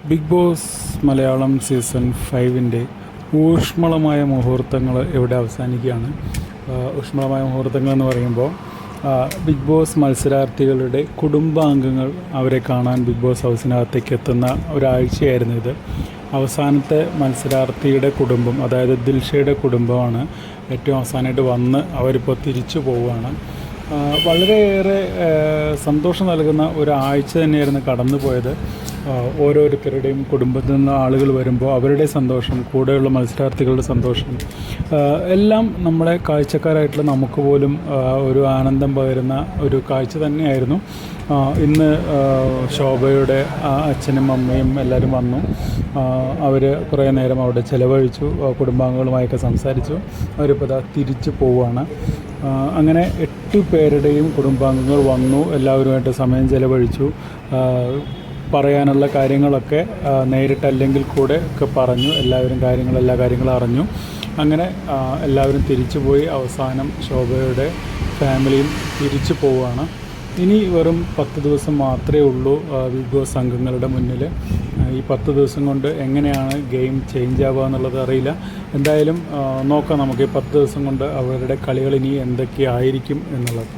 Big boss Malayalam season 5-ൻ്റെ ഊഷ്മളമായ മുഹൂർത്തങ്ങൾ ഇവിടെ അവസാനിക്കുകയാണ്. ഊഷ്മളമായ മുഹൂർത്തങ്ങൾ എന്ന് പറയുമ്പോൾ ബിഗ് ബോസ് മത്സരാർത്ഥികളുടെ കുടുംബാംഗങ്ങൾ അവരെ കാണാൻ ബിഗ് ബോസ് ഹൗസിനകത്തേക്ക് എത്തുന്ന ഒരാഴ്ചയായിരുന്നു ഇത്. അവസാനത്തെ മത്സരാർത്ഥിയുടെ കുടുംബം, അതായത് ദിൽഷയുടെ കുടുംബമാണ് ഏറ്റവും അവസാനമായിട്ട് വന്ന് അവരിപ്പോൾ തിരിച്ചു പോവുകയാണ്. വളരെയേറെ സന്തോഷം നൽകുന്ന ഒരാഴ്ച തന്നെയായിരുന്നു കടന്നു പോയത്. ഓരോരുത്തരുടെയും കുടുംബത്തിൽ നിന്ന് ആളുകൾ വരുമ്പോൾ അവരുടെ സന്തോഷം, കൂടെയുള്ള മത്സരാർത്ഥികളുടെ സന്തോഷം എല്ലാം നമ്മളെ കാഴ്ചക്കാരായിട്ടുള്ള നമുക്ക് പോലും ഒരു ആനന്ദം പകരുന്ന ഒരു കാഴ്ച തന്നെയായിരുന്നു. ഇന്ന് ശോഭയുടെ അച്ഛനും അമ്മയും എല്ലാവരും വന്നു. അവർ കുറേ നേരം അവിടെ ചിലവഴിച്ചു, കുടുംബാംഗങ്ങളുമായൊക്കെ സംസാരിച്ചു. അവരിപ്പോൾ തിരിച്ചു പോവുകയാണ്. അങ്ങനെ 8 പേരുടെയും കുടുംബാംഗങ്ങൾ വന്നു, എല്ലാവരുമായിട്ട് സമയം ചിലവഴിച്ചു. പറയാനുള്ള കാര്യങ്ങളൊക്കെ നേരിട്ടല്ലെങ്കിൽ കൂടെ ഒക്കെ പറഞ്ഞു. എല്ലാ കാര്യങ്ങളും അറിഞ്ഞു. അങ്ങനെ എല്ലാവരും തിരിച്ചു പോയി. അവസാനം ശോഭയുടെ ഫാമിലിയും തിരിച്ചു പോവുകയാണ്. ഇനി വെറും 10 ദിവസം മാത്രമേ ഉള്ളൂ ബിഗ് ബോസ് അംഗങ്ങളുടെ മുന്നിൽ. ഈ 10 ദിവസം കൊണ്ട് എങ്ങനെയാണ് ഗെയിം ചേഞ്ച് ആവുക എന്നുള്ളത് അറിയില്ല. എന്തായാലും നോക്കാം നമുക്ക് ഈ 10 ദിവസം കൊണ്ട് അവരുടെ കളികൾ ഇനി എന്തൊക്കെയായിരിക്കും എന്നുള്ളത്.